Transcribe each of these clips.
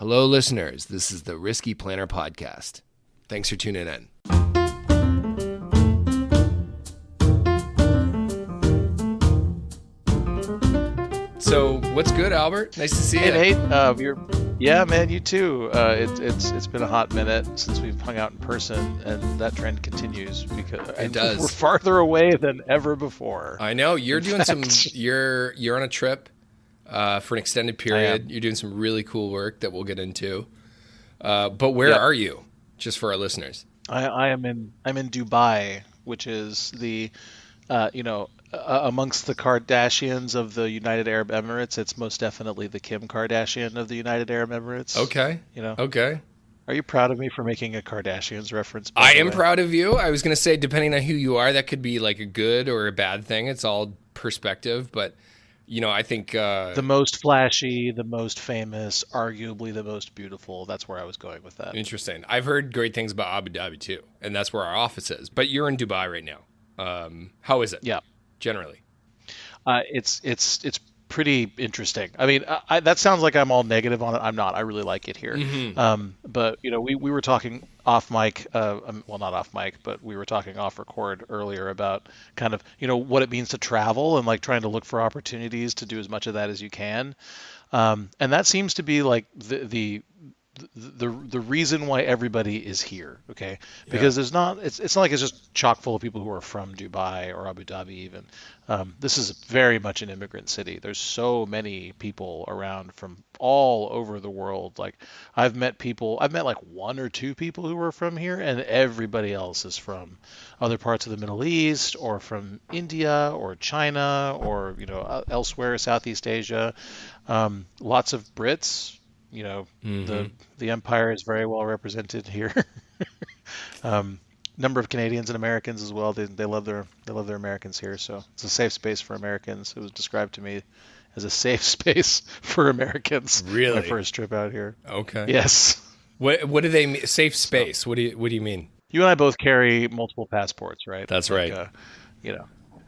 Hello, listeners. This is the Risky Planner Podcast. Thanks for tuning in. So, what's good, Albert? Nice to see you. Hey, Nate. Yeah, man, you too. It's been a hot minute since we've hung out in person, and that trend continues because it does. We're farther away than ever before. I know you're doing some. You're on a trip for an extended period. You're doing some really cool work that we'll get into. But where are you? Just for our listeners. I'm in Dubai, which is the amongst the Kardashians of the United Arab Emirates, it's most definitely the Kim Kardashian of the United Arab Emirates. Okay. Okay. Are you proud of me for making a Kardashians reference? I am proud of you. I was going to say, depending on who you are, that could be like a good or a bad thing. It's all perspective, but I think the most flashy, the most famous, arguably the most beautiful. That's where I was going with that. Interesting. I've heard great things about Abu Dhabi too, and that's where our office is. But you're in Dubai right now. How is it? Yeah. Generally, it's pretty interesting. I mean, that sounds like I'm all negative on it. I'm not. I really like it here. Mm-hmm. But we were talking off mic. Well, not off mic, but we were talking off record earlier about kind of what it means to travel and like trying to look for opportunities to do as much of that as you can. And that seems to be like the reason why everybody is here, okay? Because it's not like it's just chock full of people who are from Dubai or Abu Dhabi even. This is very much an immigrant city. There's so many people around from all over the world. Like I've met like one or two people who are from here, and everybody else is from other parts of the Middle East or from India or China or elsewhere, Southeast Asia. Lots of Brits. Mm-hmm. The empire is very well represented here. Number of Canadians and Americans as well. They love their Americans here, so it's a safe space for Americans. It was described to me as a safe space for Americans. Really? My first trip out here. Okay. Yes. What do they mean? Safe space? What do you mean? You and I both carry multiple passports, right? That's right.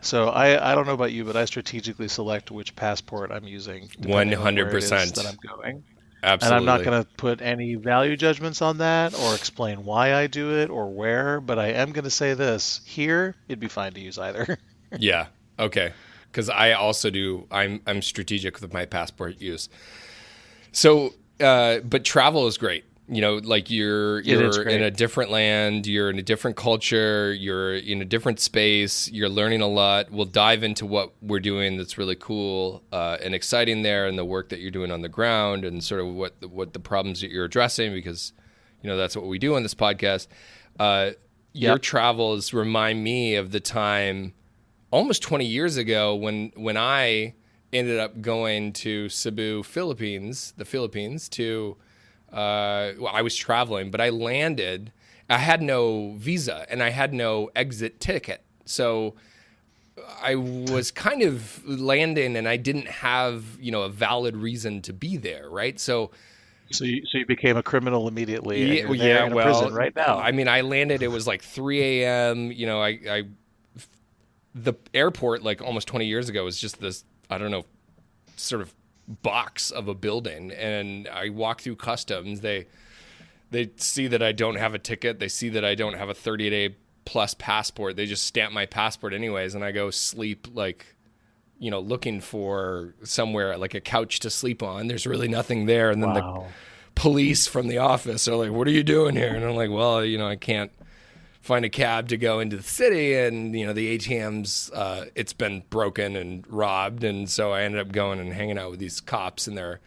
So I don't know about you, but I strategically select which passport I'm using. 100%. That I'm going. Absolutely. And I'm not going to put any value judgments on that or explain why I do it or where, but I am going to say this. Here, it'd be fine to use either. Yeah. Okay. Because I also do. I'm strategic with my passport use. So, but travel is great. Like you're in a different land, you're in a different culture, you're in a different space, you're learning a lot. We'll dive into what we're doing that's really cool and exciting there, and the work that you're doing on the ground, and sort of what the problems that you're addressing, because that's what we do on this podcast. Your travels remind me of the time almost 20 years ago when I ended up going to Cebu, the Philippines, to I was traveling, but I landed. I had no visa and I had no exit ticket. So I was kind of landing and I didn't have, a valid reason to be there, right? So you became a criminal immediately. And you're in a prison right now. I mean, I landed, it was like 3 a.m. The airport, like almost 20 years ago, was just this, I don't know, sort of box of a building, and I walk through customs. They see that I don't have a ticket. They see that I don't have a 30-day plus passport. They just stamp my passport anyways, and I go sleep looking for somewhere like a couch to sleep on. There's really nothing there, and then the police from the office are like, "What are you doing here?" And I'm like, "Well, I can't find a cab to go into the city, and the ATM's it's been broken and robbed," and so I ended up going and hanging out with these cops in their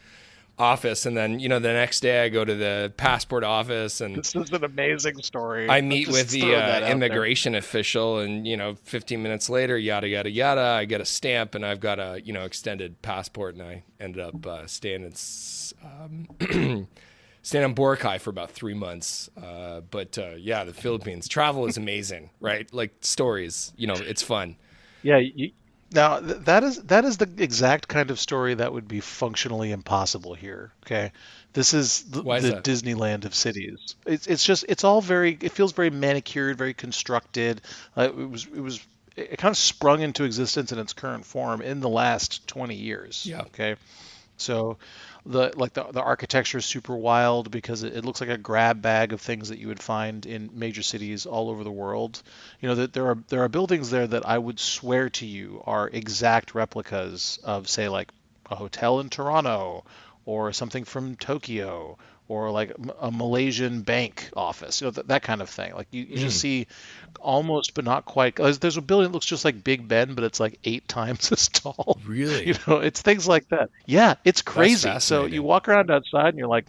office, and then the next day I go to the passport office, and this is an amazing story. I meet with the immigration official, and 15 minutes later, yada yada yada, I get a stamp, and I've got a extended passport, and I ended up staying on Boracay for about 3 months. But the Philippines. Travel is amazing, right? Like stories, it's fun. Yeah. Now, that is the exact kind of story that would be functionally impossible here, okay? This is the Disneyland of cities. It feels very manicured, very constructed. It kind of sprung into existence in its current form in the last 20 years. Yeah. Okay. So The architecture is super wild because it looks like a grab bag of things that you would find in major cities all over the world. That there are buildings there that I would swear to you are exact replicas of, say, like a hotel in Toronto or something from Tokyo or like a Malaysian bank office, that kind of thing. Like you just see almost, but not quite. There's a building that looks just like Big Ben, but it's like 8 times as tall. Really? It's things like that. Yeah, it's crazy. That's So you walk around outside and you're like,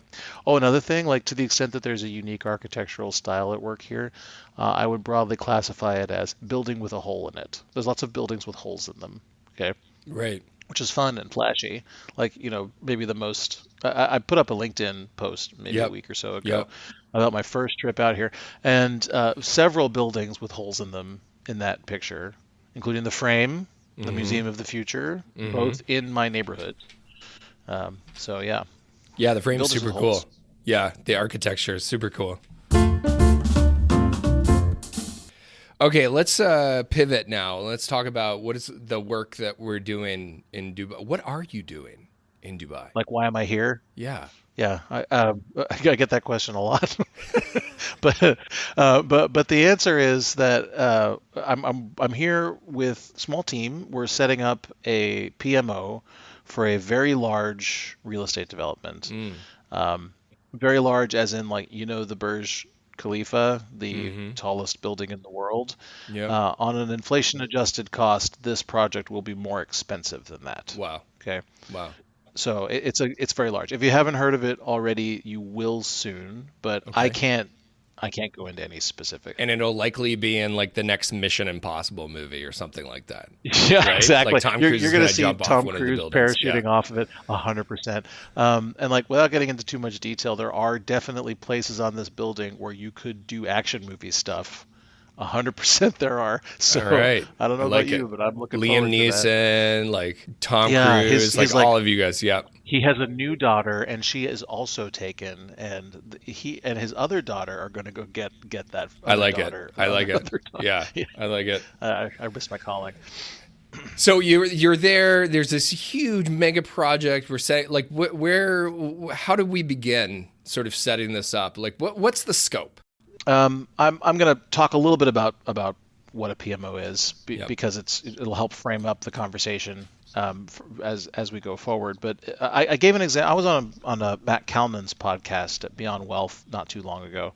oh, another thing, like to the extent that there's a unique architectural style at work here, I would broadly classify it as building with a hole in it. There's lots of buildings with holes in them. Okay. Right. Which is fun and flashy. Like, maybe the most, I put up a LinkedIn post maybe a week or so ago about my first trip out here, and several buildings with holes in them in that picture, including the Frame, the Museum of the Future, both in my neighborhood. So yeah. Yeah, the Frame is super cool. Yeah, the architecture is super cool. Okay, let's pivot now. Let's talk about what is the work that we're doing in Dubai. What are you doing in Dubai? Like, why am I here? Yeah. Yeah, I get that question a lot, but the answer is that I'm here with a small team. We're setting up a PMO for a very large real estate development. Very large, as in like the Burj Khalifa, the tallest building in the world. Yep. On an inflation-adjusted cost, this project will be more expensive than that. Wow. Okay. Wow. So it's very large. If you haven't heard of it already, you will soon. But okay. I can't go into any specific. And it'll likely be in like the next Mission Impossible movie or something like that. Yeah, right? Exactly. Like Tom Cruise you're going to see Tom Cruise parachuting off of it 100%. And like without getting into too much detail, there are definitely places on this building where you could do action movie stuff. 100% there are. So right. I don't know about you, but I'm looking Liam forward to that. Neeson, like Tom Cruise, like all of you guys. Yeah. He has a new daughter, and she is also taken, and he and his other daughter are going to go get that. I like it. I like it. Yeah, I like it. I miss my calling. So you're there. There's this huge mega project. We're saying like how do we begin sort of setting this up? Like what's the scope? I'm going to talk a little bit about what a PMO is because it'll help frame up the conversation as we go forward. But I gave an example. I was on a Matt Kalman's podcast at Beyond Wealth not too long ago,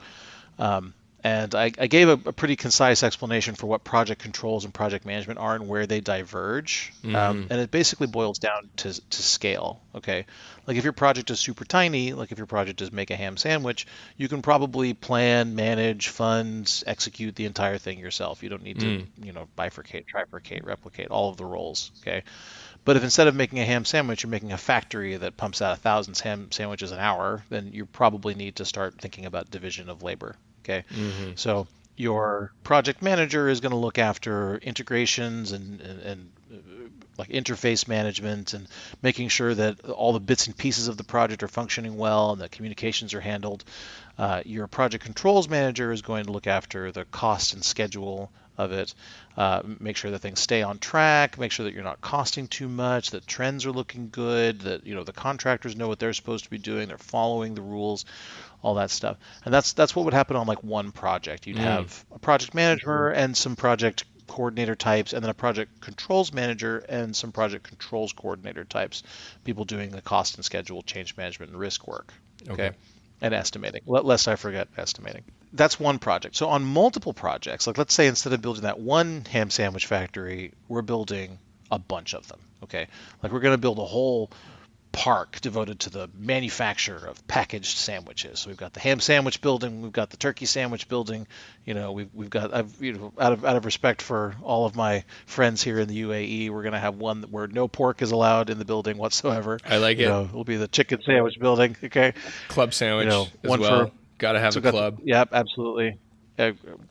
and I gave a pretty concise explanation for what project controls and project management are and where they diverge. And it basically boils down to scale. Okay, like if your project is super tiny, like if your project is make a ham sandwich, you can probably plan, manage, fund, execute the entire thing yourself. You don't need to bifurcate, trifurcate, replicate all of the roles. Okay. But if instead of making a ham sandwich, you're making a factory that pumps out 1,000 ham sandwiches an hour, then you probably need to start thinking about division of labor. Okay. So your project manager is going to look after integrations and like interface management and making sure that all the bits and pieces of the project are functioning well and that communications are handled. Your project controls manager is going to look after the cost and schedule of it, make sure that things stay on track, make sure that you're not costing too much, that trends are looking good, that the contractors know what they're supposed to be doing, they're following the rules, all that stuff. And that's what would happen on like one project. You'd have a project manager and some project coordinator types, and then a project controls manager and some project controls coordinator types, people doing the cost and schedule, change management, and risk work. Okay. And estimating. Lest I forget estimating. That's one project. So on multiple projects, like let's say instead of building that one ham sandwich factory, we're building a bunch of them. Okay. Like we're going to build a whole park devoted to the manufacture of packaged sandwiches. So we've got the ham sandwich building, we've got the turkey sandwich building. We've got out of respect for all of my friends here in the UAE, we're going to have one where no pork is allowed in the building whatsoever. I like it. It'll be the chicken sandwich building. Okay. Club sandwich as well. Got to have a club. Yep, absolutely.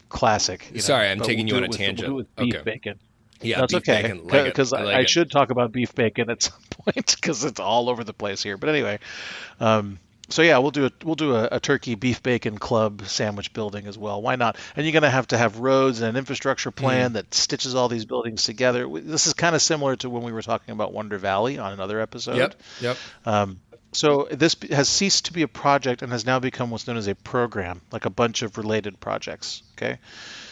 Classic. Sorry, I'm taking you on a tangent. We'll do it with beef bacon. Yeah, that's okay. Because I should talk about beef bacon at some point because it's all over the place here. But anyway, so yeah, we'll do a turkey beef bacon club sandwich building as well. Why not? And you're going to have roads and an infrastructure plan that stitches all these buildings together. This is kind of similar to when we were talking about Wonder Valley on another episode. Yep. So this has ceased to be a project and has now become what's known as a program, like a bunch of related projects. Okay.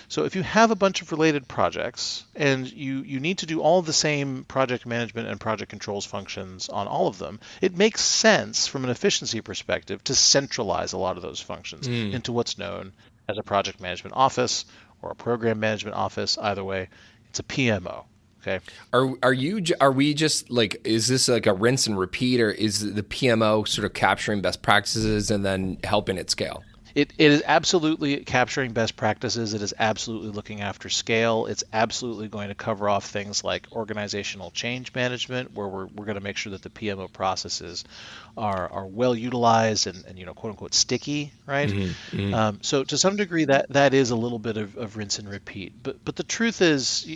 So if you have a bunch of related projects and you need to do all the same project management and project controls functions on all of them, it makes sense from an efficiency perspective to centralize a lot of those functions into what's known as a project management office or a program management office. Either way, it's a PMO. Okay. Are we just like, is this like a rinse and repeat, or is the PMO sort of capturing best practices and then helping it scale? It is absolutely capturing best practices. It is absolutely looking after scale. It's absolutely going to cover off things like organizational change management, where we're going to make sure that the PMO processes are well utilized and quote unquote sticky, right? So to some degree that is a little bit of rinse and repeat. But the truth is,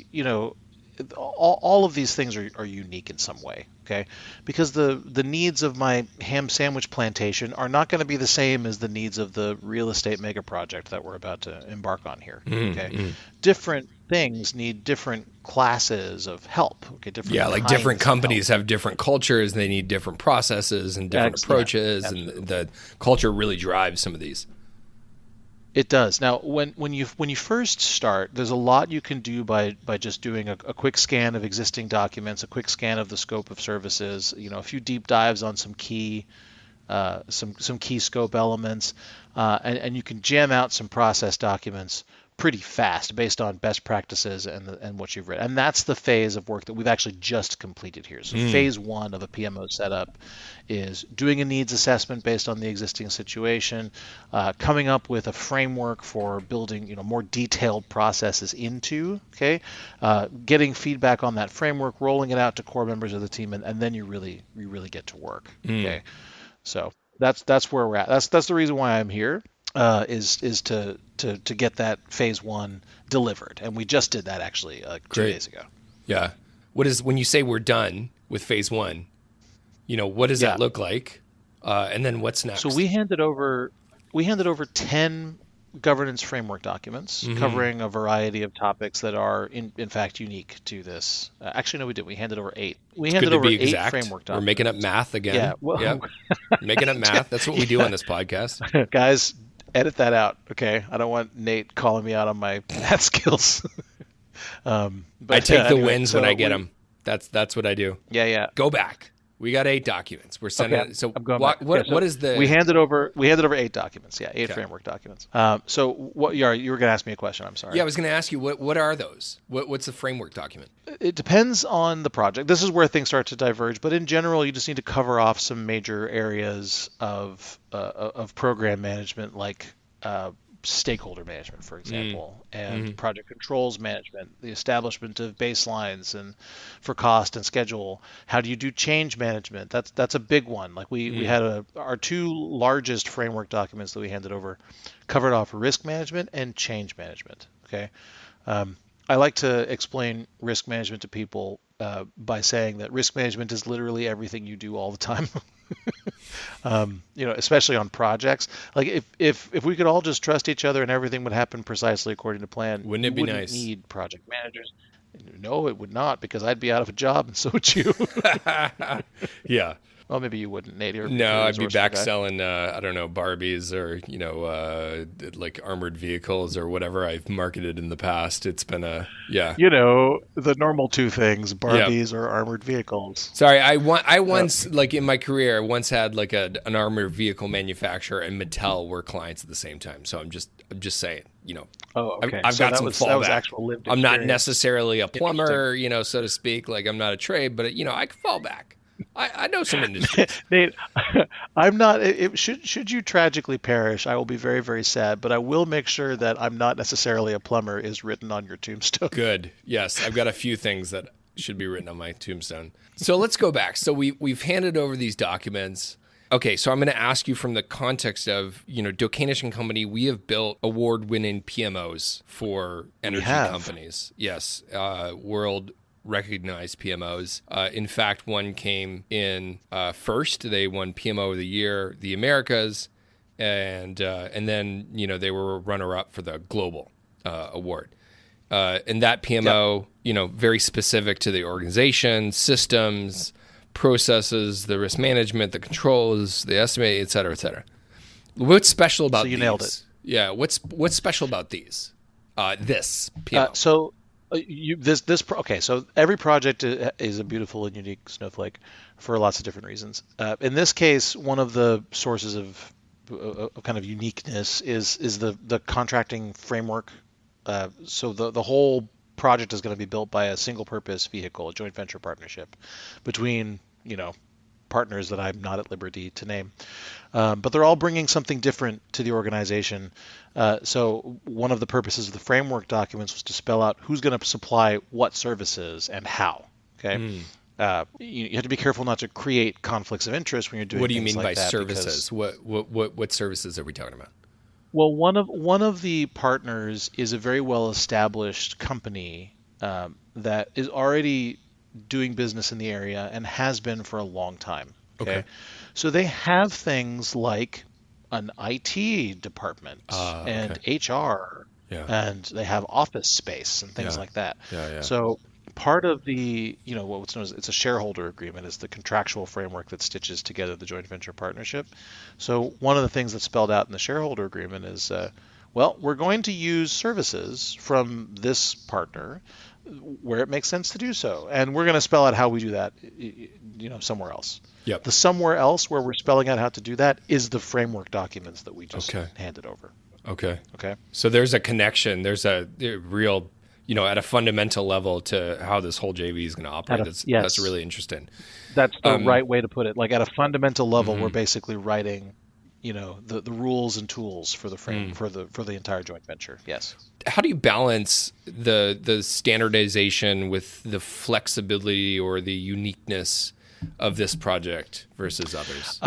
all of these things are unique in some way, okay? Because the needs of my ham sandwich plantation are not going to be the same as the needs of the real estate mega project that we're about to embark on here, okay? Different things need different classes of help, okay? Different companies have different cultures, and they need different processes and different approaches, and the culture really drives some of these. It does. Now, when you first start, there's a lot you can do by just doing a quick scan of existing documents, a quick scan of the scope of services, a few deep dives on some key scope elements, and you can jam out some process documents pretty fast based on best practices and what you've read. And that's the phase of work that we've actually just completed here. So phase one of a PMO setup is doing a needs assessment based on the existing situation, coming up with a framework for building more detailed processes into, okay, getting feedback on that framework, rolling it out to core members of the team, and then you really get to work. Okay, so that's where we're at. That's the reason why I'm here. Is to get that phase one delivered, and we just did that actually 2 days ago. Yeah. When you say we're done with phase one, what does that look like? And then what's next? So we handed over 10 governance framework documents covering a variety of topics that are in fact unique to this. Actually, no, we didn't. We handed over 8. We handed over 8 framework documents. We're making up math again. Yeah. Well, making up math. That's what we do on this podcast. Guys, edit that out, okay? I don't want Nate calling me out on my math skills. But I take the wins when I get them. That's what I do. Yeah. Go back. We got 8 documents. We're sending. Okay, so I'm going what? back. What is the? We handed over 8 documents. Yeah, 8 framework documents. So what? You were going to ask me a question. I'm sorry. Yeah, I was going to ask you what are those? What's the framework document? It depends on the project. This is where things start to diverge. But in general, you just need to cover off some major areas of program management, like stakeholder management, for example, and project controls management, the establishment of baselines and for cost and schedule. How do you do change management? That's a big one. Like we had our 2 largest framework documents that we handed over covered off risk management and change management. Okay. I like to explain risk management to people by saying that risk management is literally everything you do all the time. Especially on projects. Like if we could all just trust each other and everything would happen precisely according to plan, wouldn't it be nice? We wouldn't need project managers. No, it would not, because I'd be out of a job, and so would you. Yeah. Well, maybe you wouldn't, Nate. No, I'd be back selling, I don't know, Barbies or, like armored vehicles or whatever I've marketed in the past. It's been the normal 2 things, Barbies or armored vehicles. Sorry, I once, like in my career, I once had like an armored vehicle manufacturer and Mattel were clients at the same time. So I'm just saying, Oh, okay. I've got some fallback. That was actual lived experience. I'm not necessarily a plumber, so to speak. Like I'm not a trade, but I can fall back. I know some industries. Nate, I'm not. Should you tragically perish, I will be very, very sad. But I will make sure that I'm not necessarily a plumber is written on your tombstone. Good. Yes, I've got a few things that should be written on my tombstone. So let's go back. So we've handed over these documents. Okay, so I'm going to ask you from the context of, Dokanish and Company, we have built award-winning PMOs for energy companies. Yes, world recognized PMOs. In fact, one came in first. They won PMO of the Year, the Americas, and then they were runner-up for the global award. And that PMO, very specific to the organization, systems, processes, the risk management, the controls, the estimate, et cetera, et cetera. What's special about these? So you nailed it. Yeah. What's special about these? This PMO. Okay. So every project is a beautiful and unique snowflake for lots of different reasons. In this case, one of the sources of kind of uniqueness is the contracting framework. So the whole project is going to be built by a single purpose vehicle, a joint venture partnership between partners that I'm not at liberty to name. But they're all bringing something different to the organization. So one of the purposes of the framework documents was to spell out who's going to supply what services and how. Okay. You have to be careful not to create conflicts of interest when you're doing. What do you things mean like by that services? What services are we talking about? Well, one of the partners is a very well established company that is already doing business in the area and has been for a long time. Okay. So they have things like an IT department and HR, and they have office space and things like that. So part of the, what's known as, it's a shareholder agreement, is the contractual framework that stitches together the joint venture partnership. So one of the things that's spelled out in the shareholder agreement is, we're going to use services from this partner where it makes sense to do so, and we're going to spell out how we do that, somewhere else. Yep. The somewhere else where we're spelling out how to do that is the framework documents that we just handed over. Okay. Okay. So there's a connection. There's a real, at a fundamental level to how this whole JV is going to operate. That's really interesting. That's the right way to put it. Like at a fundamental level, we're basically writing, the rules and tools for the frame for the entire joint venture. Yes. How do you balance the standardization with the flexibility or the uniqueness of this project versus others?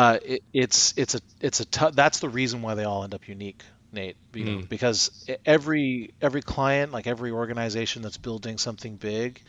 That's the reason why they all end up unique, Nate. Because every client, like every organization that's building something big,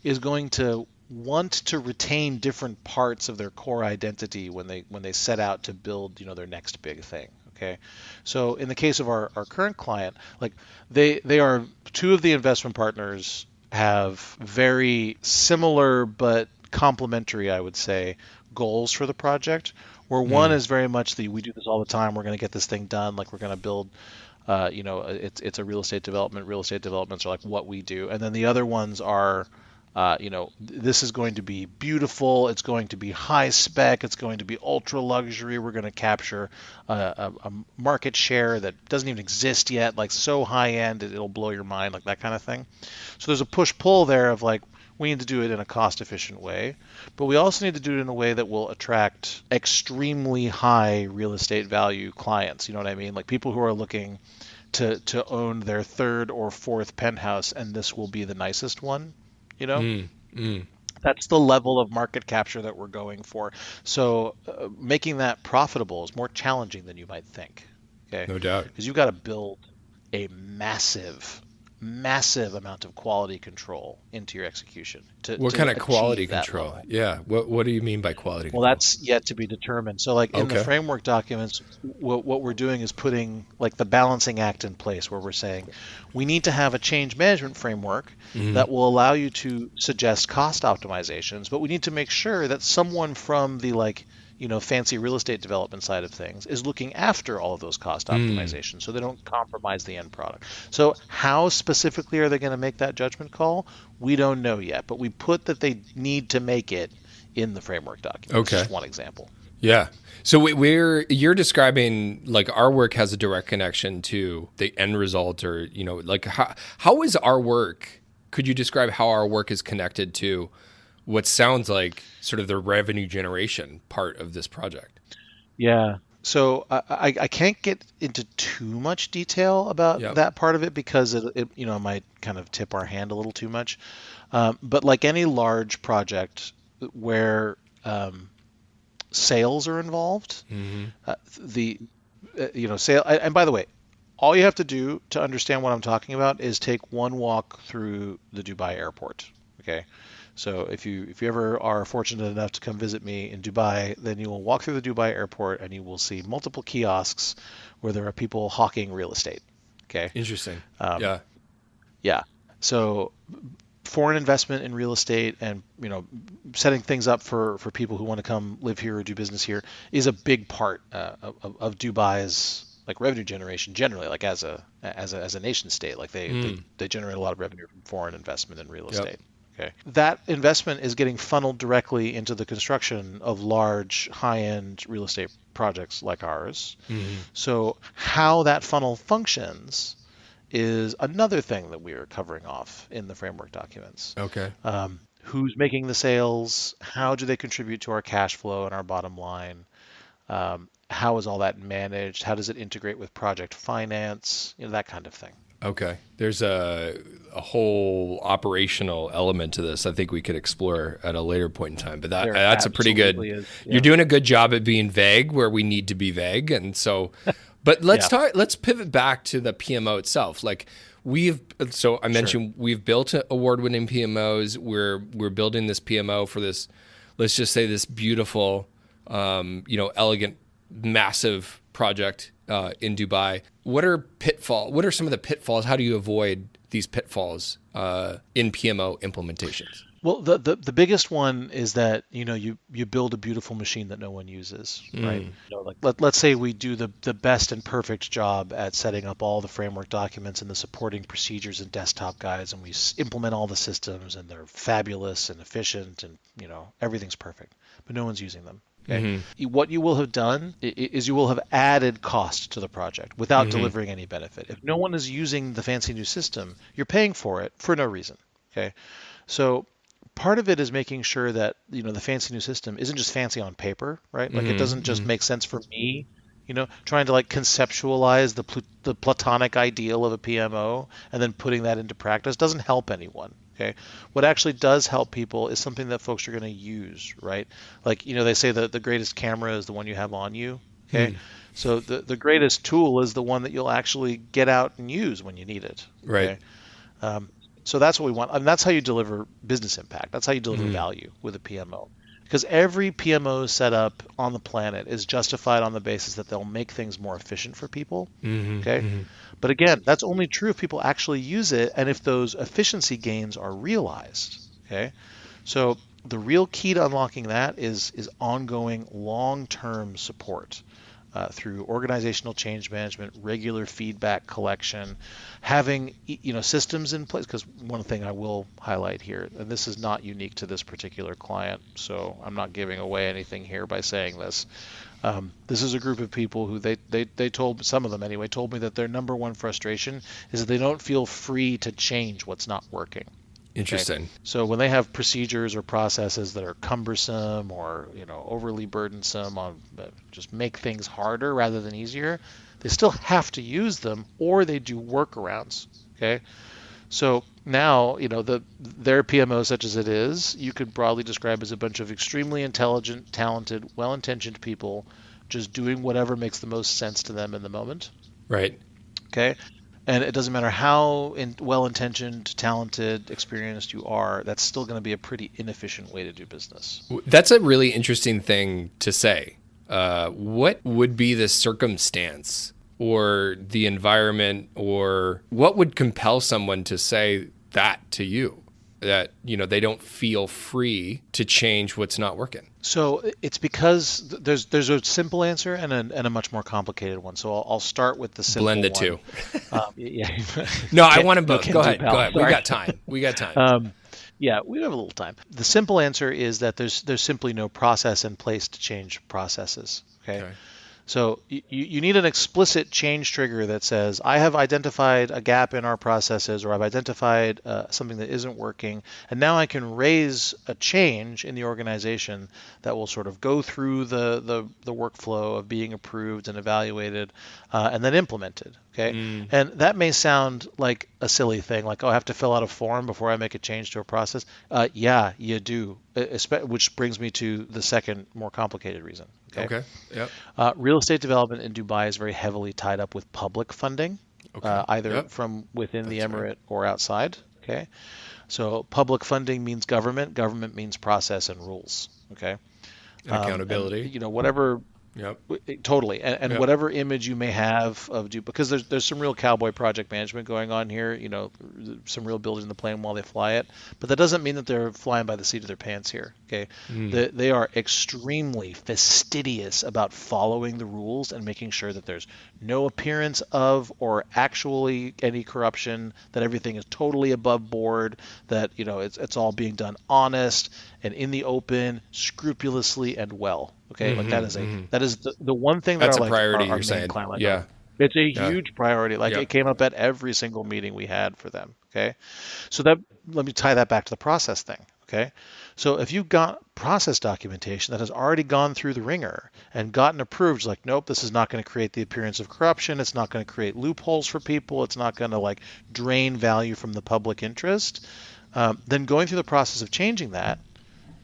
is going to want to retain different parts of their core identity when they set out to build their next big thing. Okay, so in the case of our current client, like they are, two of the investment partners have very similar but complementary, I would say, goals for the project. Where one is very much we do this all the time, we're going to get this thing done, like we're going to build, it's a real estate development. Real estate developments are like what we do, and then the other ones are, this is going to be beautiful, it's going to be high spec, it's going to be ultra luxury, we're going to capture a market share that doesn't even exist yet, like so high end it'll blow your mind, like that kind of thing. So there's a push-pull there of like, we need to do it in a cost-efficient way, but we also need to do it in a way that will attract extremely high real estate value clients. You know what I mean? Like people who are looking to own their third or fourth penthouse, and this will be the nicest one. That's the level of market capture that we're going for. So making that profitable is more challenging than you might think. Okay, no doubt, because you've got to build a massive amount of quality control into your execution. What kind of quality control? Level. Yeah. What do you mean by quality control? Well, that's yet to be determined. So like in the framework documents, what we're doing is putting like the balancing act in place, where we're saying we need to have a change management framework that will allow you to suggest cost optimizations, but we need to make sure that someone from the fancy real estate development side of things is looking after all of those cost optimizations so they don't compromise the end product. So how specifically are they going to make that judgment call? We don't know yet, but we put that they need to make it in the framework document. Okay. Just one example. Yeah. So you're describing like our work has a direct connection to the end result, or, like how is our work? Could you describe how our work is connected to what sounds like sort of the revenue generation part of this project? Yeah. So I can't get into too much detail about that part of it because it might kind of tip our hand a little too much. But like any large project where sales are involved, sale. And by the way, all you have to do to understand what I'm talking about is take one walk through the Dubai airport. Okay. So if you ever are fortunate enough to come visit me in Dubai, then you will walk through the Dubai airport and you will see multiple kiosks where there are people hawking real estate. Okay. Interesting. Yeah. So foreign investment in real estate and setting things up for people who want to come live here or do business here is a big part of Dubai's like revenue generation generally, like as a nation state. Like they generate a lot of revenue from foreign investment in real estate. Okay. That investment is getting funneled directly into the construction of large high-end real estate projects like ours. So how that funnel functions is another thing that we are covering off in the framework documents. Okay. Who's making the sales? How do they contribute to our cash flow and our bottom line? How is all that managed? How does it integrate with project finance? That kind of thing. Okay. There's a whole operational element to this I think we could explore at a later point in time. But that's a pretty good is, yeah. You're doing a good job at being vague where we need to be vague. And so but let's pivot back to the PMO itself. Like I mentioned we've built award-winning PMOs. We're building this PMO for this, let's just say this beautiful elegant, massive project in Dubai. What are some of the pitfalls? How do you avoid these pitfalls in PMO implementations? Well, the biggest one is that you build a beautiful machine that no one uses, right? Let's say we do the best and perfect job at setting up all the framework documents and the supporting procedures and desktop guides, and we implement all the systems, and they're fabulous and efficient, and everything's perfect, but no one's using them. Okay. What you will have done is you will have added cost to the project without delivering any benefit. If no one is using the fancy new system, you're paying for it for no reason. Okay. So part of it is making sure that the fancy new system isn't just fancy on paper, right? Like it doesn't just make sense for me, trying to like conceptualize the platonic ideal of a PMO and then putting that into practice doesn't help anyone. Okay. What actually does help people is something that folks are going to use, right? Like, they say that the greatest camera is the one you have on you. Okay. So the greatest tool is the one that you'll actually get out and use when you need it. Right. Okay? So that's what we want. And that's how you deliver business impact. That's how you deliver value with a PMO. Because every PMO setup on the planet is justified on the basis that they'll make things more efficient for people. Okay. But again, that's only true if people actually use it and if those efficiency gains are realized. Okay. So the real key to unlocking that is ongoing long-term support through organizational change management, regular feedback collection, having systems in place. Because one thing I will highlight here, and this is not unique to this particular client, so I'm not giving away anything here by saying this. This is a group of people who they told, some of them anyway, told me that their number one frustration is that they don't feel free to change what's not working. Interesting. Okay? So when they have procedures or processes that are cumbersome or overly burdensome, just make things harder rather than easier, they still have to use them or they do workarounds. Okay. So now their PMO, such as it is, you could broadly describe as a bunch of extremely intelligent, talented, well-intentioned people just doing whatever makes the most sense to them in the moment. Right. Okay. And it doesn't matter how well-intentioned, talented, experienced you are, that's still going to be a pretty inefficient way to do business. That's a really interesting thing to say. What would be the circumstance or the environment, or what would compel someone to say that to you? That they don't feel free to change what's not working. So it's because there's a simple answer and a much more complicated one. So I'll start with the simple one. Blend the two. Yeah. No, I want them both. Go ahead. We got time. Yeah, we have a little time. The simple answer is that there's simply no process in place to change processes. Okay. So you need an explicit change trigger that says, I have identified a gap in our processes, or I've identified something that isn't working, and now I can raise a change in the organization that will sort of go through the workflow of being approved and evaluated and then implemented. Okay. And that may sound like a silly thing, like, I have to fill out a form before I make a change to a process. Yeah, you do, which brings me to the second, more complicated reason. Okay. Yep. Real estate development in Dubai is very heavily tied up with public funding, either from within the emirate or outside. Okay. So public funding means government. Government means process and rules. Okay. And accountability. Whatever Yep. Totally. And Yep. whatever image you may have of because there's some real cowboy project management going on here, some real building the plane while they fly it. But that doesn't mean that they're flying by the seat of their pants here. Okay. They are extremely fastidious about following the rules and making sure that there's no appearance of or actually any corruption, that everything is totally above board, that it's all being done honest and in the open, scrupulously and well. Okay, like that is the one thing that That's are a like priority, our you're main saying. client. Yeah. It's a Yeah. huge priority. Like Yep. it came up at every single meeting we had for them. Okay, so that let me tie that back to the process thing. Okay, so if you've got process documentation that has already gone through the ringer and gotten approved, it's like, nope, this is not going to create the appearance of corruption. It's not going to create loopholes for people. It's not going to like drain value from the public interest. Then going through the process of changing that,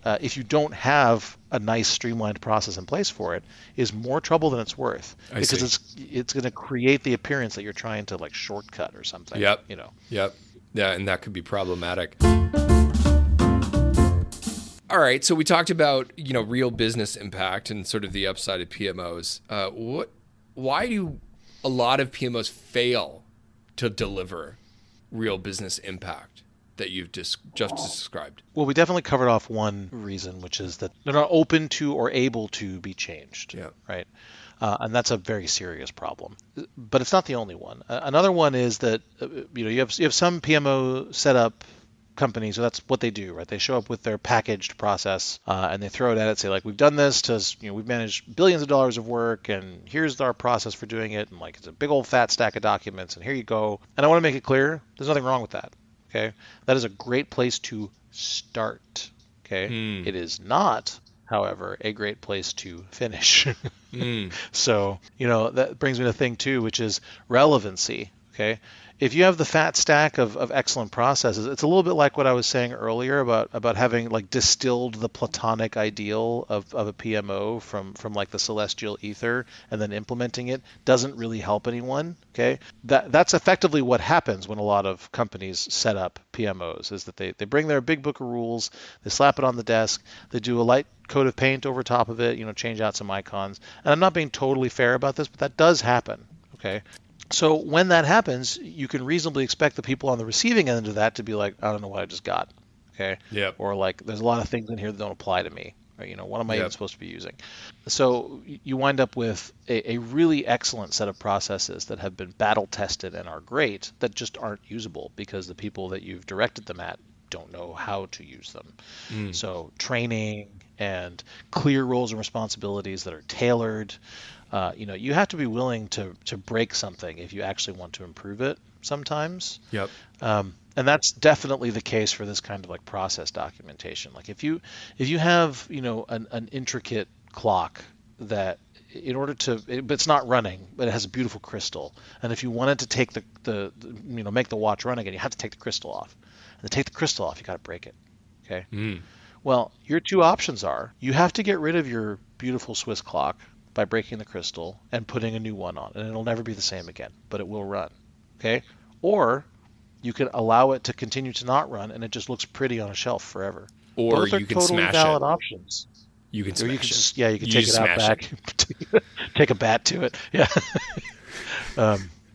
if you don't have a nice streamlined process in place for it, is more trouble than it's worth, because it's going to create the appearance that you're trying to like shortcut or something. Yep. Yep. Yeah, and that could be problematic. All right, so we talked about real business impact and sort of the upside of PMOs. Why do a lot of PMOs fail to deliver real business impact that you've just described? Well, we definitely covered off one reason, which is that they're not open to or able to be changed. Yeah. Right. And that's a very serious problem. But it's not the only one. Another one is that you have some PMO setup companies, so that's what they do, right? They show up with their packaged process and they throw it at it, say like, we've done this to, we've managed billions of dollars of work, and here's our process for doing it, and like it's a big old fat stack of documents, and here you go. And I want to make it clear, there's nothing wrong with that. Okay, that is a great place to start. Okay, It is not, however, a great place to finish. So that brings me to thing two, which is relevancy. Okay, if you have the fat stack of excellent processes, it's a little bit like what I was saying earlier about having like distilled the platonic ideal of a PMO from like the celestial ether and then implementing it doesn't really help anyone. Okay, that's effectively what happens when a lot of companies set up PMOs, is that they bring their big book of rules, they slap it on the desk, they do a light coat of paint over top of it, change out some icons. And I'm not being totally fair about this, but that does happen. Okay. So when that happens, you can reasonably expect the people on the receiving end of that to be like, I don't know what I just got. Okay. Yep. Or like, there's a lot of things in here that don't apply to me. Or, what am I even supposed to be using? So you wind up with a really excellent set of processes that have been battle tested and are great, that just aren't usable because the people that you've directed them at don't know how to use them. So training and clear roles and responsibilities that are tailored. You have to be willing to break something if you actually want to improve it sometimes. Yep. And that's definitely the case for this kind of like process documentation. Like if you have, an intricate clock that but it's not running, but it has a beautiful crystal. And if you wanted to take the make the watch run again, you have to take the crystal off. And to take the crystal off, you got to break it. Okay. Well, your two options are, you have to get rid of your beautiful Swiss clock by breaking the crystal and putting a new one on, and it'll never be the same again, but it will run. Okay? Or you can allow it to continue to not run, and it just looks pretty on a shelf forever. Or both you can totally smash valid it. options. You can Or smash you can it. just you can take it out back, take a bat to it. Yeah.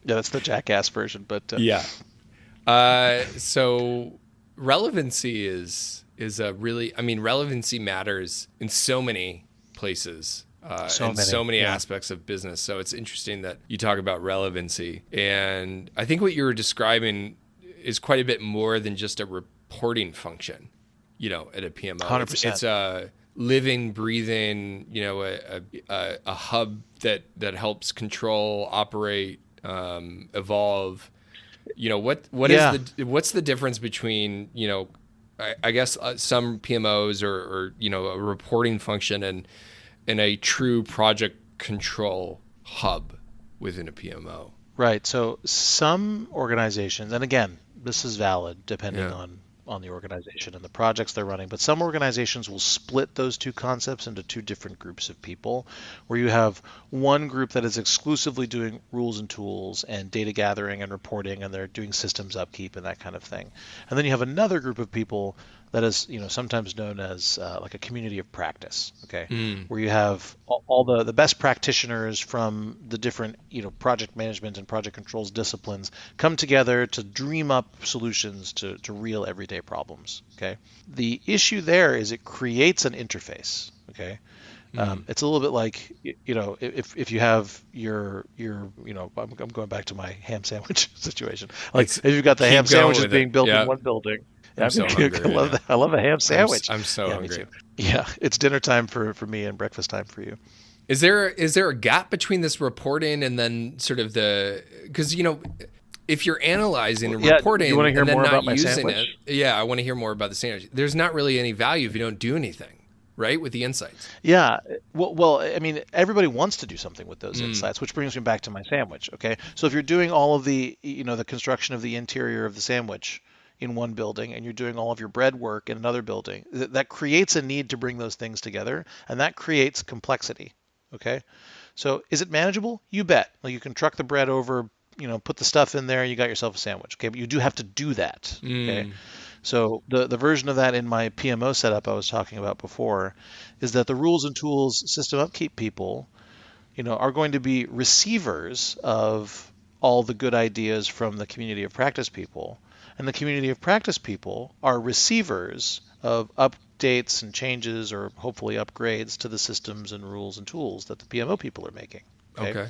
That's the jackass version, but yeah. So relevancy is a really, relevancy matters in so many places. So many aspects of business. So it's interesting that you talk about relevancy. And I think what you were describing is quite a bit more than just a reporting function, at a PMO. 100%. It's a living, breathing, a hub that helps control, operate, evolve. What's the difference between, I guess some PMOs or a reporting function and a true project control hub within a PMO? Right. So some organizations, and again, this is valid depending on the organization and the projects they're running, but some organizations will split those two concepts into two different groups of people, where you have one group that is exclusively doing rules and tools and data gathering and reporting, and they're doing systems upkeep and that kind of thing. And then you have another group of people that is, sometimes known as like a community of practice, okay, where you have all the best practitioners from the different, project management and project controls disciplines come together to dream up solutions to real everyday problems, okay. The issue there is it creates an interface, okay. It's a little bit like, if you have I'm going back to my ham sandwich situation. Like if you've got the ham sandwiches being built in one building. I'm so hungry. I love a ham sandwich. I'm so hungry. Me too. Yeah, it's dinner time for me and breakfast time for you. Is there a gap between this reporting and then sort of because if you're analyzing and reporting you want to hear and then more not about my using sandwich? I want to hear more about the sandwich. There's not really any value if you don't do anything, right, with the insights. Yeah. Well, I mean, everybody wants to do something with those insights, which brings me back to my sandwich. Okay. So if you're doing all of the, the construction of the interior of the sandwich in one building and you're doing all of your bread work in another building, that creates a need to bring those things together, and that creates complexity. Okay. So is it manageable? You bet. Like you can truck the bread over, put the stuff in there and you got yourself a sandwich. Okay. But you do have to do that. Okay. So the version of that in my PMO setup I was talking about before is that the rules and tools system upkeep people, are going to be receivers of all the good ideas from the community of practice people. And the community of practice people are receivers of updates and changes or hopefully upgrades to the systems and rules and tools that the PMO people are making. Okay.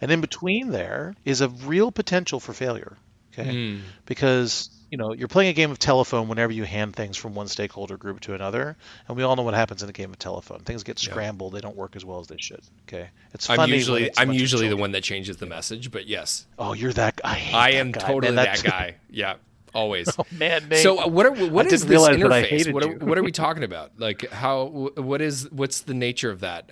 And in between there is a real potential for failure. Okay. Because you're playing a game of telephone whenever you hand things from one stakeholder group to another, and we all know what happens in a game of telephone. Things get scrambled; they don't work as well as they should. Okay, it's funny. I'm usually the one that changes the message, but yes. Oh, you're that guy. I am totally that guy. Yeah, always. Oh man, Nate. So what is this interface? What are we talking about? Like what's the nature of that?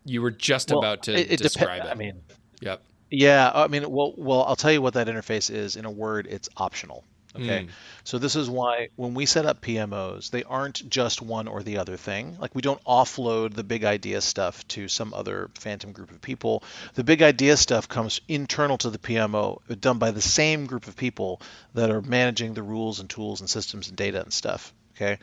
You were just about to describe it. I mean, yep. Yeah, I mean, well, I'll tell you what that interface is in a word. It's optional. Okay. So this is why when we set up PMOs, they aren't just one or the other thing. Like we don't offload the big idea stuff to some other phantom group of people. The big idea stuff comes internal to the PMO, done by the same group of people that are managing the rules and tools and systems and data and stuff. Okay.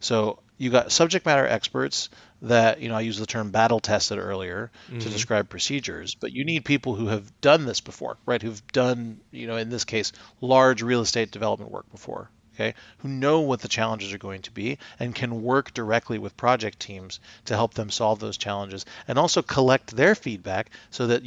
So you got subject matter experts that, I used the term battle tested earlier to describe procedures, but you need people who have done this before, right? Who've done, in this case, large real estate development work before, okay? Who know what the challenges are going to be and can work directly with project teams to help them solve those challenges and also collect their feedback so that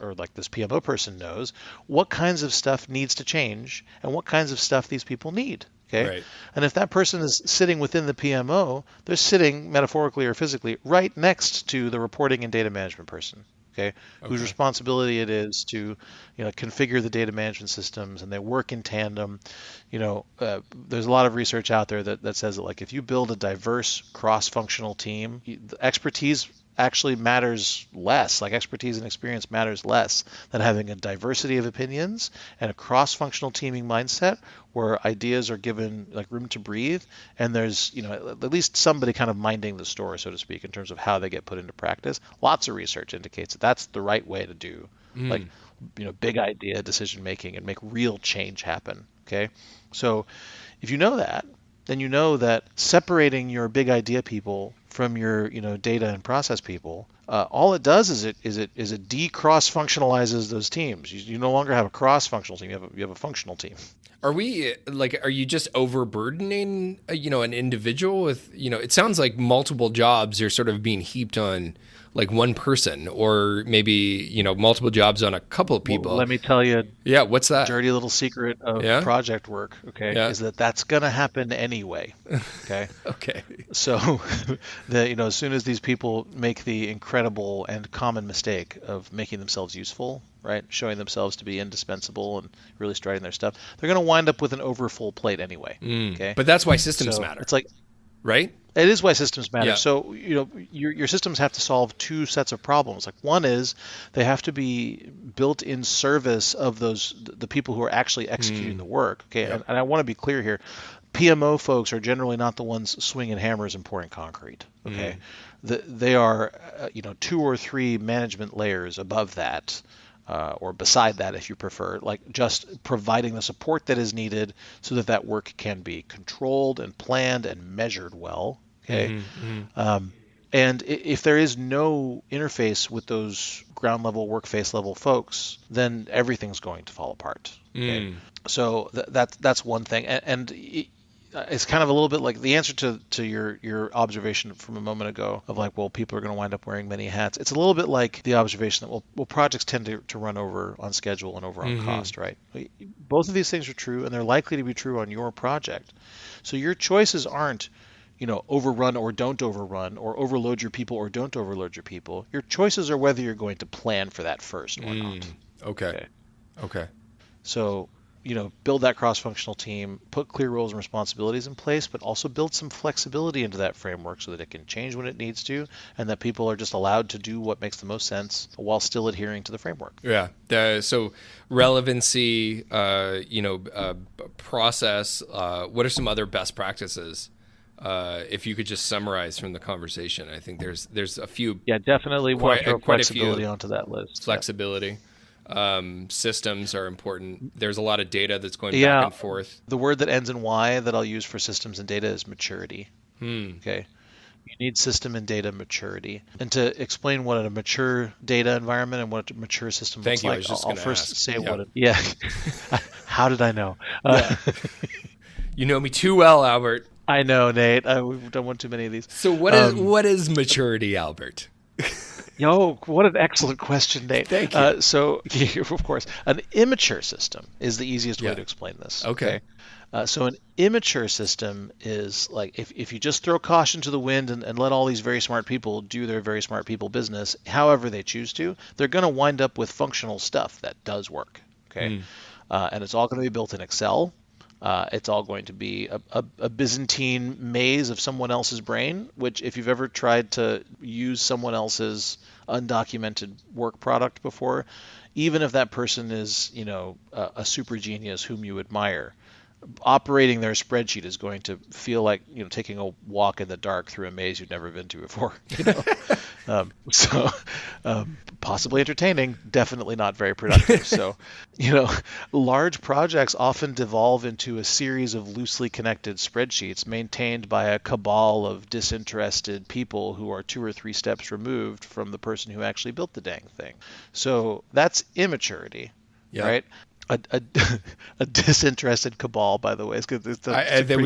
or like this PMO person knows what kinds of stuff needs to change and what kinds of stuff these people need. Okay. Right. And if that person is sitting within the PMO, they're sitting metaphorically or physically right next to the reporting and data management person. Okay. Whose responsibility it is to, configure the data management systems, and they work in tandem. There's a lot of research out there that says that like if you build a diverse cross-functional team, the expertise actually matters less. Like expertise and experience matters less than having a diversity of opinions and a cross-functional teaming mindset where ideas are given like room to breathe, and there's at least somebody kind of minding the store, so to speak, in terms of how they get put into practice. Lots of research indicates that that's the right way to do big idea decision making and make real change happen. Okay, so if you know that, then you know that separating your big idea people from your data and process people, all it does is it de-cross-functionalizes those teams. You no longer have a cross-functional team. You have a functional team. Are you just overburdening an individual with it sounds like multiple jobs are sort of being heaped on like one person, or maybe multiple jobs on a couple of people. Well, let me tell you. Yeah, what's that? Dirty little secret of project work. Okay, is that's gonna happen anyway. Okay. Okay. So, as soon as these people make the incredible and common mistake of making themselves useful, right, showing themselves to be indispensable and really striding their stuff, they're gonna wind up with an overfull plate anyway. Okay. But that's why systems matter. It's like, right? It is why systems matter. Yeah. So, your systems have to solve two sets of problems. Like one is they have to be built in service of the people who are actually executing the work. Okay. Yep. And I want to be clear here. PMO folks are generally not the ones swinging hammers and pouring concrete. Okay. They are, 2 or 3 management layers above that. or beside that if you prefer, like just providing the support that is needed so that that work can be controlled and planned and measured well. Okay. And if there is no interface with those ground level, work face level folks, then everything's going to fall apart. Okay. So that's one thing. And it's kind of a little bit like the answer to your observation from a moment ago of like, well, people are going to wind up wearing many hats. It's a little bit like the observation that, well, projects tend to run over on schedule and over on cost, right? Both of these things are true, and they're likely to be true on your project. So your choices aren't, overrun or don't overrun, or overload your people or don't overload your people. Your choices are whether you're going to plan for that first or not. Okay. So, build that cross-functional team, put clear roles and responsibilities in place, but also build some flexibility into that framework so that it can change when it needs to, and that people are just allowed to do what makes the most sense while still adhering to the framework. Yeah. So relevancy, process. What are some other best practices? If you could just summarize from the conversation, I think there's a few. Yeah, definitely want to throw flexibility onto that list. Flexibility. Systems are important. There's a lot of data that's going back and forth. The word that ends in Y that I'll use for systems and data is maturity. Okay. You need system and data maturity. And to explain what a mature data environment and what a mature system looks like, I'll first say what it. Yeah. How did I know? You know me too well, Albert. I know, Nate. We've done one too many of these. So what is maturity, Albert? Yo, what an excellent question, Nate. Thank you. So, of course, an immature system is the easiest way to explain this. Okay. So an immature system is like if you just throw caution to the wind and let all these very smart people do their very smart people business, however they choose to, they're going to wind up with functional stuff that does work. Okay. And it's all going to be built in Excel. It's all going to be a Byzantine maze of someone else's brain, which if you've ever tried to use someone else's undocumented work product before, even if that person is, a super genius whom you admire, operating their spreadsheet is going to feel like, taking a walk in the dark through a maze you've never been to before. Possibly entertaining, definitely not very productive. So, large projects often devolve into a series of loosely connected spreadsheets maintained by a cabal of disinterested people who are 2 or 3 steps removed from the person who actually built the dang thing. So that's immaturity, right? A disinterested cabal, by the way. I was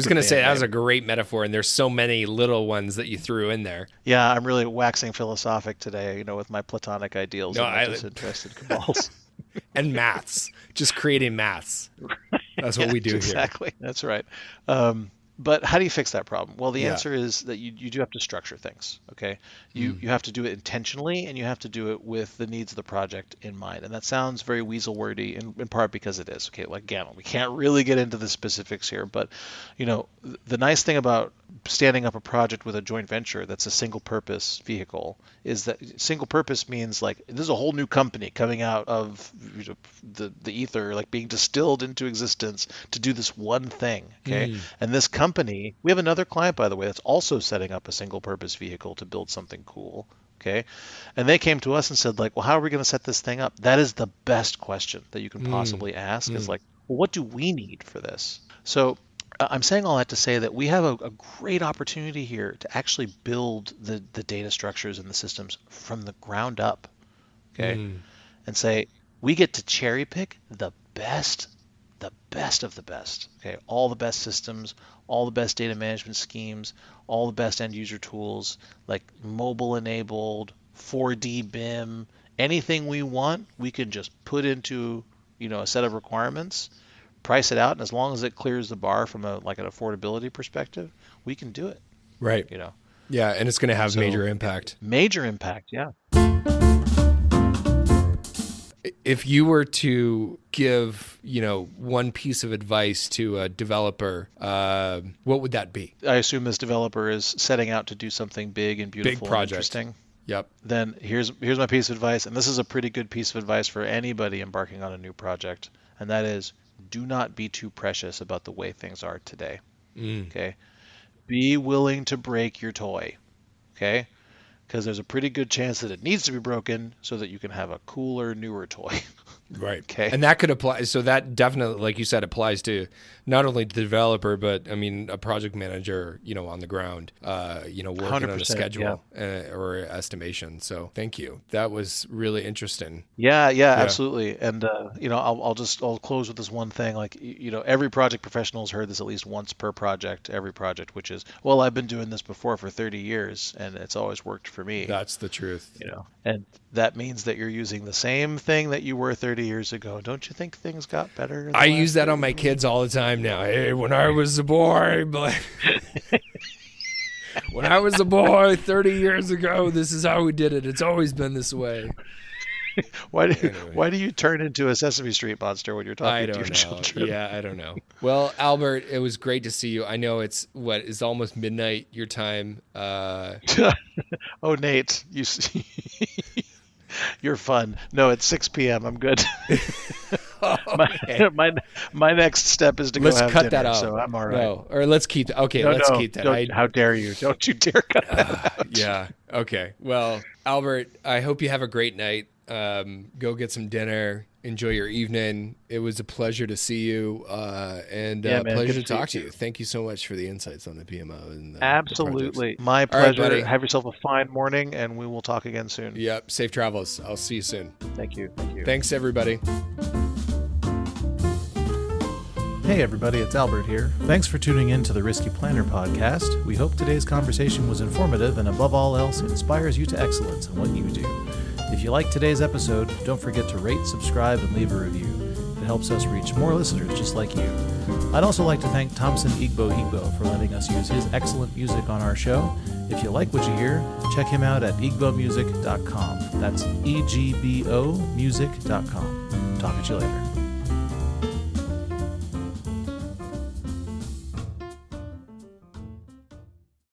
going to say that was a great metaphor, and there's so many little ones that you threw in there. Yeah, I'm really waxing philosophic today, with my Platonic ideals and disinterested cabals. And maths, just creating maths. That's what we do exactly. here. That's right. But how do you fix that problem? Well, the answer is that you do have to structure things, okay? You have to do it intentionally, and you have to do it with the needs of the project in mind. And that sounds very weasel wordy, in part because it is, okay? Like, again, we can't really get into the specifics here, but, the nice thing about standing up a project with a joint venture that's a single purpose vehicle is that single purpose means like this is a whole new company coming out of the ether, like being distilled into existence to do this one thing, okay? And this company, we have another client, by the way, that's also setting up a single purpose vehicle to build something cool, okay? And they came to us and said like, well, how are we going to set this thing up? That is the best question that you can possibly ask is like, well, what do we need for this? So I'm saying all that to say that we have a great opportunity here to actually build the data structures and the systems from the ground up, okay? And say, we get to cherry pick the best of the best, okay? All the best systems, all the best data management schemes, all the best end user tools, like mobile enabled, 4D BIM, anything we want, we can just put into, a set of requirements, price it out, and as long as it clears the bar from an affordability perspective, we can do it. Right. Yeah, and it's going to have major impact. Major impact, yeah. If you were to give, one piece of advice to a developer, what would that be? I assume this developer is setting out to do something big and beautiful and interesting. Yep. Then here's my piece of advice, and this is a pretty good piece of advice for anybody embarking on a new project, and that is, do not be too precious about the way things are today. Okay? Be willing to break your toy. Okay? because there's a pretty good chance that it needs to be broken so that you can have a cooler, newer toy. Right. Okay. And that could apply. So that definitely, like you said, applies to not only the developer, but I mean, a project manager, on the ground, working on a schedule or estimation. So thank you. That was really interesting. Yeah, absolutely. And, I'll close with this one thing. Like, every project professional has heard this at least once per project, every project, which is, well, I've been doing this before for 30 years and it's always worked for me. That's the truth. And that means that you're using the same thing that you were 30 years ago. Don't you think things got better? I use that on my kids all the time now. Hey, when I was a boy, when I was a boy 30 years ago, this is how we did it. It's always been this way. Why do you turn into a Sesame Street monster when you're talking to your children? Yeah, I don't know. Well, Albert, it was great to see you. I know it's almost midnight your time. Oh, Nate, you're fun. No, it's 6 p.m. I'm good. My next step is to go have dinner. Let's cut that out. So I'm all right. No, or let's keep that. Okay, let's keep that. How dare you? Don't you dare cut that out. Yeah. Okay. Well, Albert, I hope you have a great night. Go get some dinner. Enjoy your evening. It was a pleasure to see you, and pleasure to talk to you. Thank you so much for the insights on the PMO. And absolutely, my pleasure. Right, have yourself a fine morning, and we will talk again soon. Yep. Safe travels. I'll see you soon. Thank you. Thanks, everybody. Hey everybody, it's Albert here. Thanks for tuning in to the Risky Planner podcast. We hope today's conversation was informative and above all else inspires you to excellence in what you do. If you like today's episode, don't forget to rate, subscribe, and leave a review. It helps us reach more listeners just like you. I'd also like to thank Thompson Igbo for letting us use his excellent music on our show. If you like what you hear, check him out at igbomusic.com. That's EGBOmusic.com. Talk to you later.